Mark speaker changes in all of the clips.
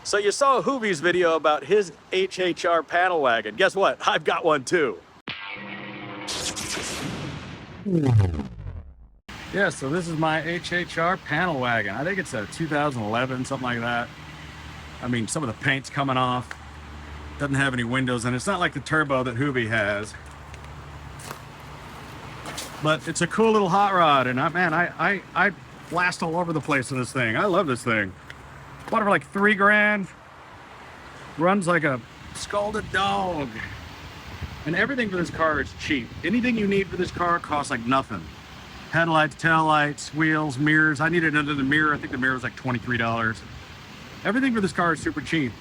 Speaker 1: So you saw Hoovie's video about his HHR panel wagon. Guess what? I've got one too. Yeah, so this is my HHR panel wagon. I think it's a 2011, something like that. I mean, some of the paint's coming off. Doesn't have any windows, and it's not like the turbo that Hoovie has. But it's a cool little hot rod, and I blast all over the place in this thing. I love this thing. Bought it for like $3 grand. Runs like a scalded dog. And everything for this car is cheap. Anything you need for this car costs like nothing. Headlights, taillights, wheels, mirrors. I needed another mirror. I think the mirror was like $23. Everything for this car is super cheap.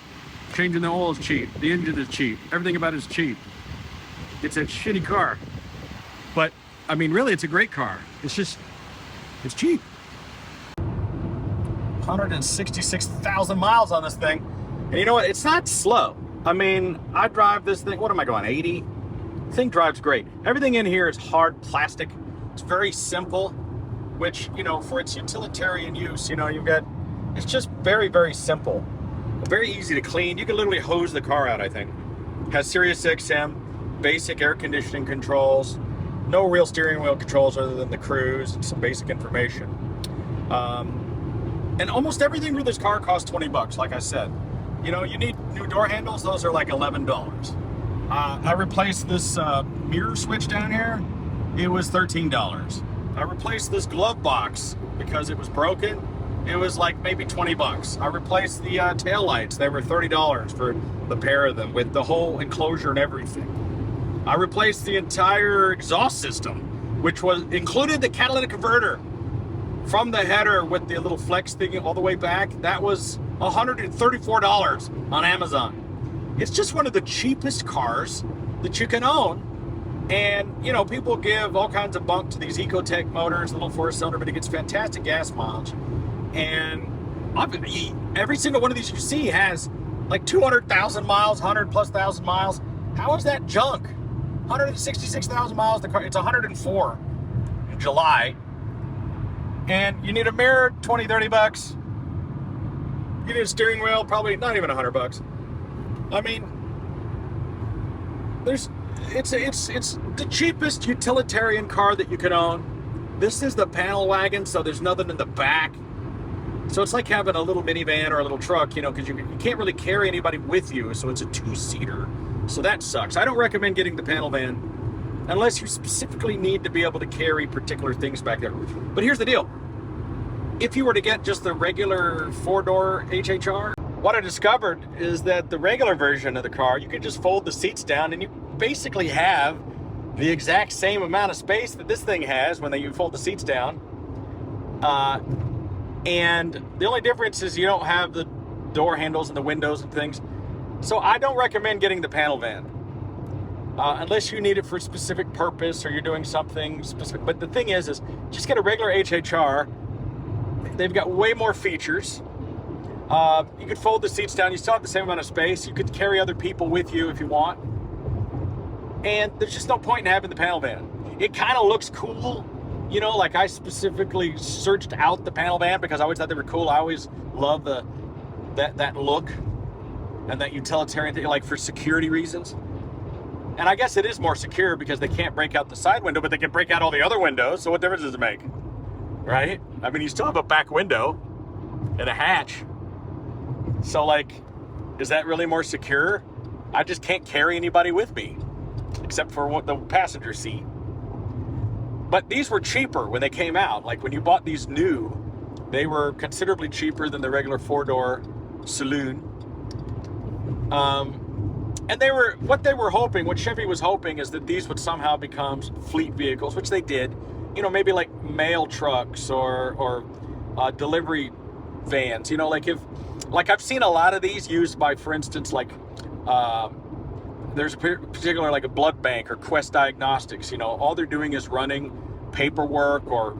Speaker 1: Changing the oil is cheap. The engine is cheap. Everything about it is cheap. It's a shitty car. But, I mean, really, it's a great car. It's just, it's cheap. 166,000 miles on this thing. And you know what? It's not slow. I mean, I drive this thing, what am I going, 80? The thing drives great. Everything in here is hard plastic. It's very simple, which, you know, for its utilitarian use, you know, you've got, it's just very, very simple. Very easy to clean. You can literally hose the car out, I think. Has Sirius XM, basic air conditioning controls, no real steering wheel controls other than the cruise and some basic information. And almost everything for this car costs 20 bucks, like I said. You know, you need new door handles, those are like $11. I replaced this mirror switch down here, it was $13. I replaced this glove box because it was broken. It was like maybe 20 bucks. I replaced the tail lights. They were $30 for the pair of them with the whole enclosure and everything. I replaced the entire exhaust system, which was included the catalytic converter from the header with the little flex thing all the way back. That was $134 on Amazon. It's just one of the cheapest cars that you can own. And, you know, people give all kinds of bunk to these Ecotech motors, little four-cylinder, but it gets fantastic gas mileage. And every single one of these you see has like 200,000 miles, 100,000+ miles. How is that junk? 166,000 miles. The car, it's 104 in July. And you need a mirror, 20, 30 bucks. You need a steering wheel, probably not even 100 bucks. I mean, it's the cheapest utilitarian car that you can own. This is the panel wagon, so there's nothing in the back. So it's like having a little minivan or a little truck, you know, because you can't really carry anybody with you, so it's a two-seater. So that sucks. I don't recommend getting the panel van unless you specifically need to be able to carry particular things back there. But here's the deal. If you were to get just the regular four-door HHR, what I discovered is that the regular version of the car, you can just fold the seats down and you basically have the exact same amount of space that this thing has when you fold the seats down. And the only difference is you don't have the door handles and the windows and things. So I don't recommend getting the panel van unless you need it for a specific purpose or you're doing something specific. But the thing is just get a regular HHR. They've got way more features. You could fold the seats down. You still have the same amount of space. You could carry other people with you if you want. And there's just no point in having the panel van. It kind of looks cool. You know, like I specifically searched out the panel van because I always thought they were cool. I always love that look and that utilitarian thing, like for security reasons. And I guess it is more secure because they can't break out the side window, but they can break out all the other windows. So what difference does it make? Right? I mean, you still have a back window and a hatch. So like, is that really more secure? I just can't carry anybody with me except for the passenger seat. But these were cheaper when they came out. Like when you bought these new, they were considerably cheaper than the regular four-door saloon. And what they were hoping, what Chevy was hoping, is that these would somehow become fleet vehicles, which they did. You know, maybe like mail trucks or delivery vans. You know, like I've seen a lot of these used by, for instance, like there's a particular like a blood bank or Quest Diagnostics. You know, all they're doing is running paperwork or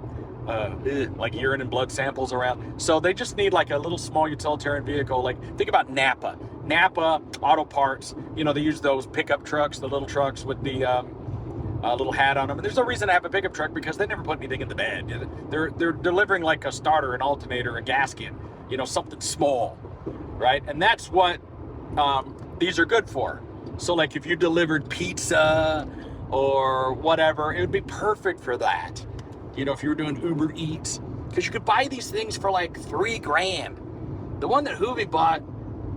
Speaker 1: like urine and blood samples around. So they just need like a little small utilitarian vehicle. Like think about Napa Auto Parts. You know, they use those pickup trucks, the little trucks with the little hat on them. And there's no reason to have a pickup truck because they never put anything in the bed. They're delivering like a starter, an alternator, a gasket. You know, something small, right? And that's what these are good for. So like if you delivered pizza or whatever, it would be perfect for that. You know, if you were doing Uber Eats, because you could buy these things for like $3,000. The one that Hoovie bought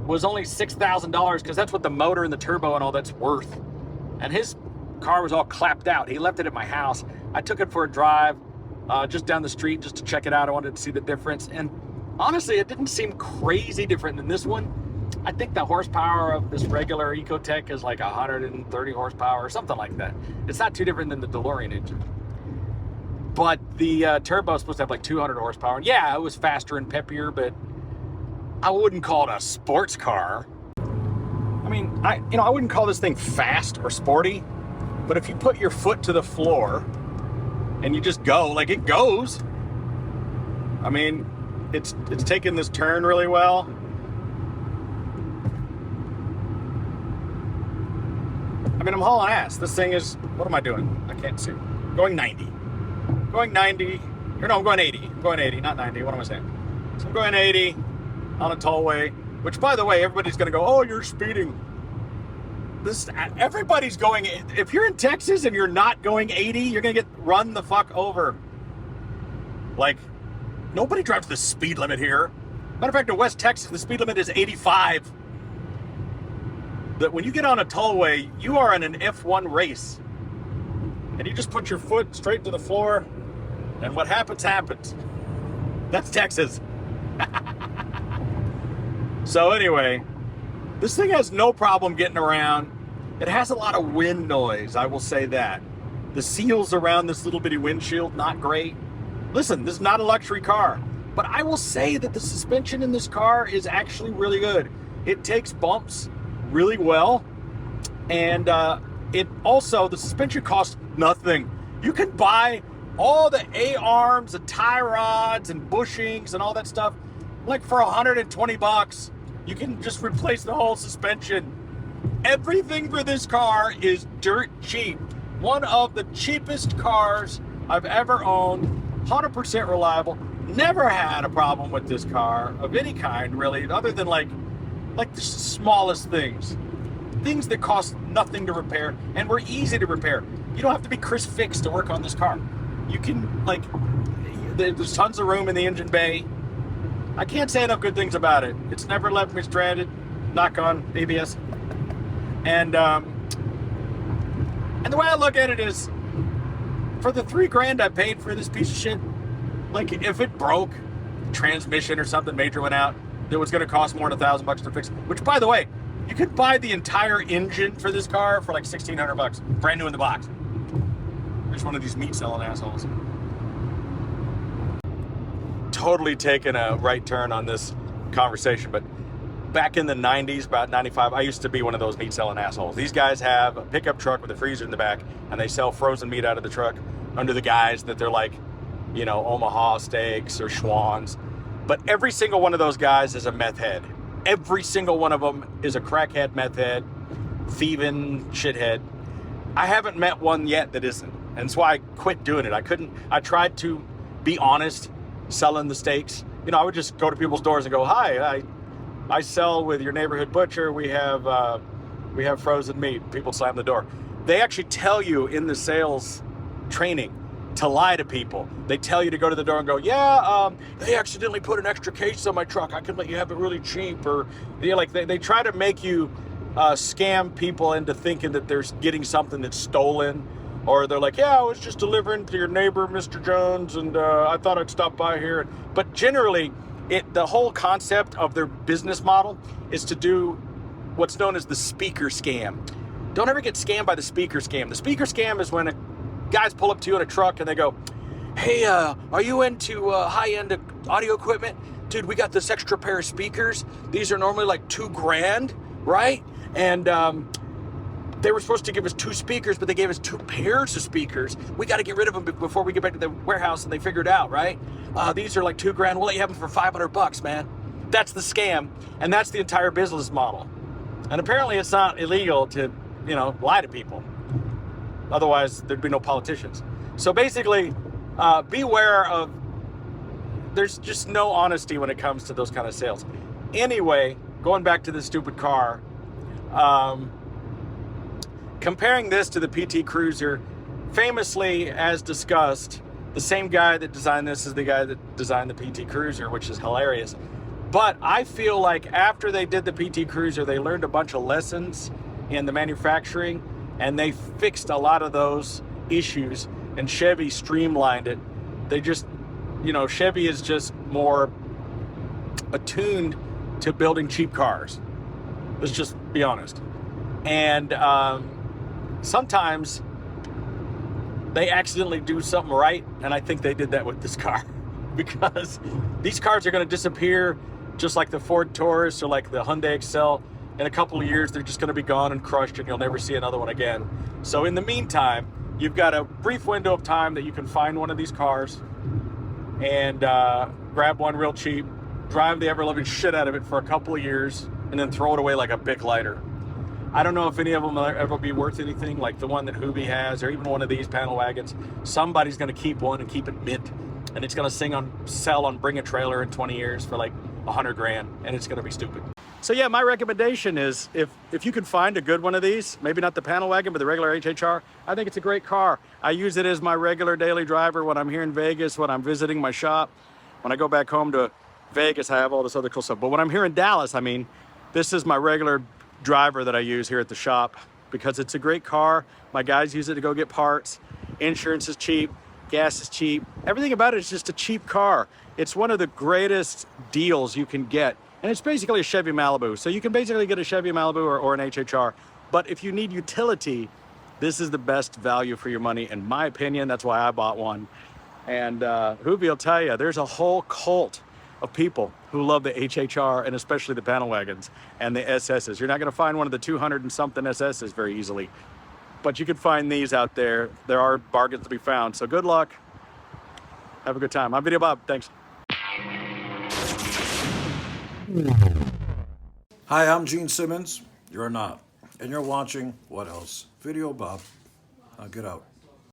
Speaker 1: was only $6,000 because that's what the motor and the turbo and all that's worth. And his car was all clapped out. He left it at my house. I took it for a drive just down the street just to check it out. I wanted to see the difference. And honestly, it didn't seem crazy different than this one. I think the horsepower of this regular Ecotec is like 130 horsepower or something like that. It's not too different than the DeLorean engine. But the turbo is supposed to have like 200 horsepower. And yeah, it was faster and peppier, but I wouldn't call it a sports car. I mean, I wouldn't call this thing fast or sporty, but if you put your foot to the floor and you just go, like it goes. I mean, it's taking this turn really well. I mean, I'm hauling ass. This thing is, what am I doing? I can't see. Going 90. Going 90, or no, I'm going 80. I'm going 80, not 90. What am I saying? So I'm going 80 on a tollway, which by the way, everybody's gonna go, oh, you're speeding. Everybody's going, if you're in Texas and you're not going 80, you're gonna get run the fuck over. Like, nobody drives the speed limit here. Matter of fact, in West Texas, the speed limit is 85. That when you get on a tollway, you are in an F1 race. And you just put your foot straight to the floor, and what happens, happens. That's Texas. So anyway, this thing has no problem getting around. It has a lot of wind noise, I will say that. The seals around this little bitty windshield, not great. Listen, this is not a luxury car, but I will say that the suspension in this car is actually really good. It takes bumps really well, and it also, the suspension costs nothing. You can buy all the A-arms and tie rods and bushings and all that stuff like for $120. You can just replace the whole suspension. Everything for this car is dirt cheap. One of the cheapest cars I've ever owned, 100% reliable. Never had a problem with this car of any kind, really, other than like the smallest things. Things that cost nothing to repair and were easy to repair. You don't have to be Chris Fix to work on this car. You can, like, there's tons of room in the engine bay. I can't say enough good things about it. It's never left me stranded, knock on ABS. And the way I look at it is, for the $3,000 I paid for this piece of shit, like if it broke, transmission or something major went out, that was gonna cost more than $1,000 to fix, which by the way, you could buy the entire engine for this car for like $1,600, brand new in the box. There's one of these meat selling assholes. Totally taking a right turn on this conversation, but back in the 90s, about 95, I used to be one of those meat selling assholes. These guys have a pickup truck with a freezer in the back, and they sell frozen meat out of the truck under the guise that they're like, you know, Omaha steaks or Schwann's. But every single one of those guys is a meth head. Every single one of them is a crackhead, meth head, thieving shithead. I haven't met one yet that isn't. And that's why I quit doing it. I tried to be honest selling the steaks. You know, I would just go to people's doors and go, hi, I sell with your neighborhood butcher. We have frozen meat. People slam the door. They actually tell you in the sales training to lie to people. They tell you to go to the door and go, yeah, they accidentally put an extra case on my truck. I can let you have it really cheap. Or they try to make you scam people into thinking that they're getting something that's stolen. Or they're like, yeah, I was just delivering to your neighbor, Mr. Jones, and I thought I'd stop by here. But generally, the whole concept of their business model is to do what's known as the speaker scam. Don't ever get scammed by the speaker scam. The speaker scam is when guys pull up to you in a truck and they go, hey, are you into high-end audio equipment? Dude, we got this extra pair of speakers. These are normally like $2,000, right? And they were supposed to give us 2 speakers, but they gave us 2 pairs of speakers. We got to get rid of them before we get back to the warehouse, and they figured it out, right? These are like $2,000. We'll let you have them for $500, man. That's the scam, and that's the entire business model. And apparently it's not illegal to, lie to people. Otherwise, there'd be no politicians. So basically, beware of, there's just no honesty when it comes to those kind of sales. Anyway, going back to this stupid car, comparing this to the PT Cruiser, famously, as discussed, the same guy that designed this is the guy that designed the PT Cruiser, which is hilarious. But I feel like after they did the PT Cruiser, they learned a bunch of lessons in the manufacturing, and they fixed a lot of those issues, and Chevy streamlined it. They just, you know, Chevy is just more attuned to building cheap cars. Let's just be honest. And sometimes they accidentally do something right, and I think they did that with this car because these cars are going to disappear just like the Ford Taurus or like the Hyundai Excel. In a couple of years, they're just going to be gone and crushed, and you'll never see another one again. So in the meantime, you've got a brief window of time that you can find one of these cars and grab one real cheap, drive the ever-loving shit out of it for a couple of years, and then throw it away like a Bic lighter. I don't know if any of them will ever be worth anything, like the one that Hoobie has, or even one of these panel wagons. Somebody's going to keep one and keep it mint, and it's going to sell on Bring a Trailer in 20 years for like 100 grand, and it's going to be stupid. So yeah, my recommendation is if you can find a good one of these, maybe not the panel wagon, but the regular HHR, I think it's a great car. I use it as my regular daily driver when I'm here in Vegas, when I'm visiting my shop. When I go back home to Vegas, I have all this other cool stuff. But when I'm here in Dallas, I mean, this is my regular driver that I use here at the shop because it's a great car. My guys use it to go get parts. Insurance is cheap, gas is cheap. Everything about it is just a cheap car. It's one of the greatest deals you can get. And it's basically a Chevy Malibu. So you can basically get a Chevy Malibu or an HHR. But if you need utility, this is the best value for your money, in my opinion. That's why I bought one. And Hoobie will tell you, there's a whole cult of people who love the HHR and especially the panel wagons and the SSs. You're not going to find one of the 200 and something SSs very easily. But you can find these out there. There are bargains to be found. So good luck. Have a good time. I'm Videobob. Thanks.
Speaker 2: Hi, I'm Gene Simmons. You're not. And you're watching What Else? Videobob. Now get out.